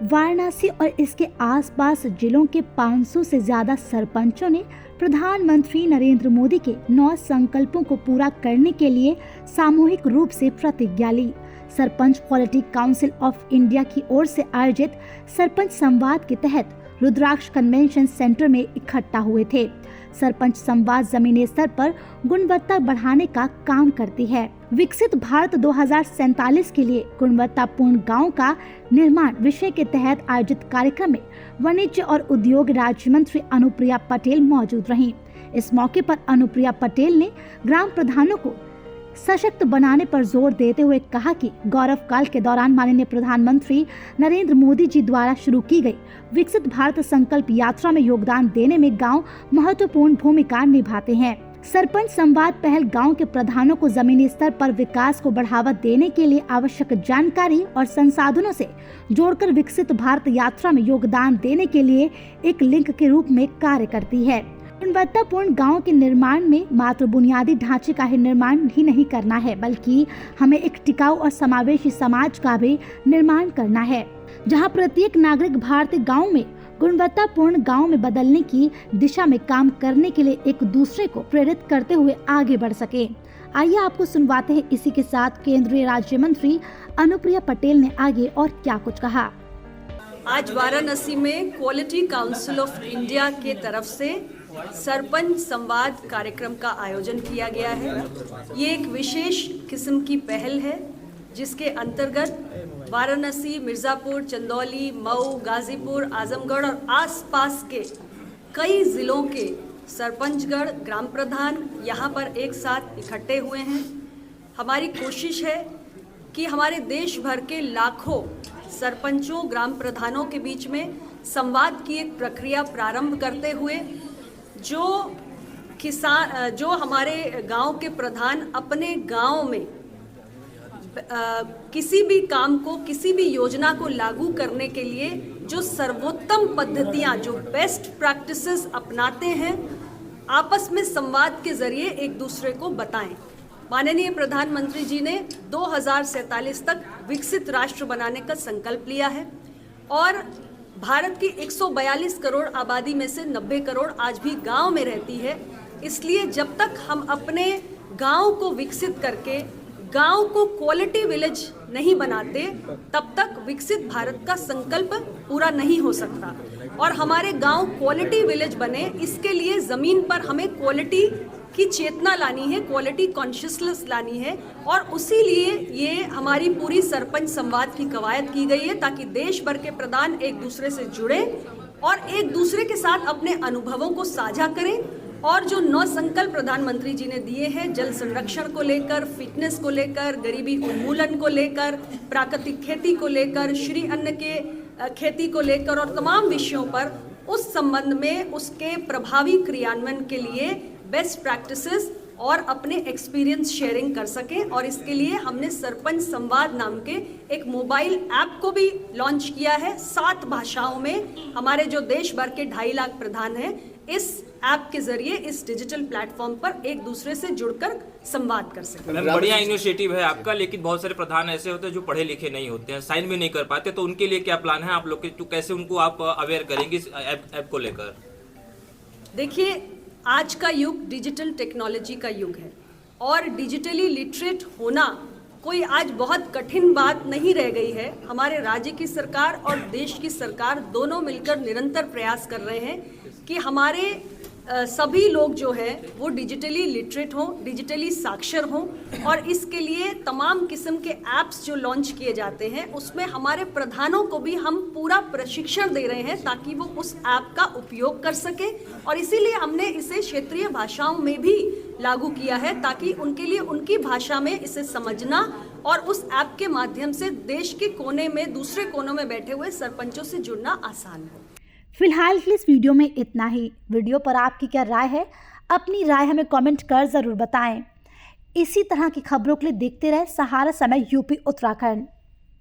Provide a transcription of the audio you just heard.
वाराणसी और इसके आसपास जिलों के 500 से ज्यादा सरपंचों ने प्रधानमंत्री नरेंद्र मोदी के 9 संकल्पों को पूरा करने के लिए सामूहिक रूप से प्रतिज्ञा ली। Sarpanch quality council of India की ओर से आयोजित सरपंच संवाद के तहत रुद्राक्ष कन्वेंशन सेंटर में इकट्ठा हुए थे। सरपंच संवाद जमीनी स्तर पर गुणवत्ता बढ़ाने का काम करती है। विकसित भारत 2047 के लिए गुणवत्तापूर्ण गांव का निर्माण विषय के तहत आयोजित कार्यक्रम में वाणिज्य और उद्योग राज्य मंत्री अनुप्रिया पटेल मौजूद रहीं। इस मौके पर अनुप्रिया पटेल ने ग्राम प्रधानों को सशक्त बनाने पर जोर देते हुए कहा कि गौरव काल के दौरान माननीय प्रधानमंत्री नरेंद्र मोदी जी द्वारा शुरू की गई विकसित भारत संकल्प यात्रा में योगदान देने में गांव महत्वपूर्ण भूमिका निभाते हैं। सरपंच संवाद पहल गांव के प्रधानों को जमीनी स्तर पर विकास को बढ़ावा देने के लिए आवश्यक जानकारी और संसाधनों से जोड़कर विकसित भारत यात्रा में योगदान देने के लिए एक लिंक के रूप में कार्य करती है। गुणवत्तापूर्ण गांव के निर्माण में मात्र बुनियादी ढांचे का ही निर्माण ही नहीं करना है, बल्कि हमें एक टिकाऊ और समावेशी समाज का भी निर्माण करना है, जहां प्रत्येक नागरिक भारतीय गांव में गुणवत्तापूर्ण गांव में बदलने की दिशा में काम करने के लिए एक दूसरे को प्रेरित करते हुए आगे बढ़ सके। आइए आपको सुनवाते हैं इसी के साथ केंद्रीय राज्य मंत्री अनुप्रिया पटेल ने आगे और क्या कुछ कहा। आज वाराणसी में क्वालिटी काउंसिल ऑफ इंडिया के तरफ से सरपंच संवाद कार्यक्रम का आयोजन किया गया है। ये एक विशेष किस्म की पहल है जिसके अंतर्गत वाराणसी, मिर्ज़ापुर, चंदौली, मऊ, गाजीपुर, आजमगढ़ और आसपास के कई ज़िलों के सरपंचगण, ग्राम प्रधान यहाँ पर एक साथ इकट्ठे हुए हैं। हमारी कोशिश है कि हमारे देश भर के लाखों सरपंचों, ग्राम प्रधानों के बीच में संवाद की एक प्रक्रिया प्रारंभ करते हुए जो हमारे गांव के प्रधान अपने गांव में किसी भी काम को, किसी भी योजना को लागू करने के लिए जो सर्वोत्तम पद्धतियां, जो बेस्ट प्रैक्टिसेस अपनाते हैं, आपस में संवाद के जरिए एक दूसरे को बताएं। माननीय प्रधानमंत्री जी ने 2047 तक विकसित राष्ट्र बनाने का संकल्प लिया है और भारत की 142 करोड़ आबादी में से 90 करोड़ आज भी गांव में रहती है। इसलिए जब तक हम अपने गांव को विकसित करके गांव को क्वालिटी विलेज नहीं बनाते, तब तक विकसित भारत का संकल्प पूरा नहीं हो सकता। और हमारे गांव क्वालिटी विलेज बने, इसके लिए ज़मीन पर हमें क्वालिटी की चेतना लानी है, क्वालिटी कॉन्शियसनेस लानी है। और उसी लिए ये हमारी पूरी सरपंच संवाद की कवायद की गई है, ताकि देश भर के प्रधान एक दूसरे से जुड़े और एक दूसरे के साथ अपने अनुभवों को साझा करें। और जो 9 संकल्प प्रधानमंत्री जी ने दिए हैं, जल संरक्षण को लेकर, फिटनेस को लेकर, गरीबी उन्मूलन को लेकर, प्राकृतिक खेती को लेकर, श्री अन्न के खेती को लेकर और तमाम विषयों पर, उस संबंध में उसके प्रभावी क्रियान्वयन के लिए बेस्ट प्रैक्टिसेस और अपने एक्सपीरियंस शेयरिंग कर सकें। और इसके लिए हमने सरपंच संवाद नाम के एक मोबाइल ऐप को भी लॉन्च किया है। 7 भाषाओं में हमारे जो देश भर के 2.5 लाख प्रधान हैं, इस ऐप के जरिए इस डिजिटल प्लेटफॉर्म पर एक दूसरे से जुड़कर संवाद कर सकें। बढ़िया इनिशिएटिव है आपका, लेकिन बहुत सारे प्रधान ऐसे होते हैं जो पढ़े लिखे नहीं होते हैं, साइन भी नहीं कर पाते, तो उनके लिए क्या प्लान है आप लोग के? तो कैसे उनको आप अवेयर करेंगे इस ऐप को लेकर? देखिए, आज का युग डिजिटल टेक्नोलॉजी का युग है और डिजिटली लिटरेट होना कोई आज बहुत कठिन बात नहीं रह गई है। हमारे राज्य की सरकार और देश की सरकार दोनों मिलकर निरंतर प्रयास कर रहे हैं कि हमारे सभी लोग जो है वो डिजिटली लिटरेट हों, डिजिटली साक्षर हों। और इसके लिए तमाम किस्म के ऐप्स जो लॉन्च किए जाते हैं, उसमें हमारे प्रधानों को भी हम पूरा प्रशिक्षण दे रहे हैं ताकि वो उस ऐप का उपयोग कर सके। और इसीलिए हमने इसे क्षेत्रीय भाषाओं में भी लागू किया है, ताकि उनके लिए उनकी भाषा में इसे समझना और उस ऐप के माध्यम से देश के कोने में, दूसरे कोनों में बैठे हुए सरपंचों से जुड़ना आसान हो। फिलहाल के इस वीडियो में इतना ही। वीडियो पर आपकी क्या राय है? अपनी राय हमें कमेंट कर ज़रूर बताएं। इसी तरह की खबरों के लिए देखते रहे सहारा समय यूपी उत्तराखंड।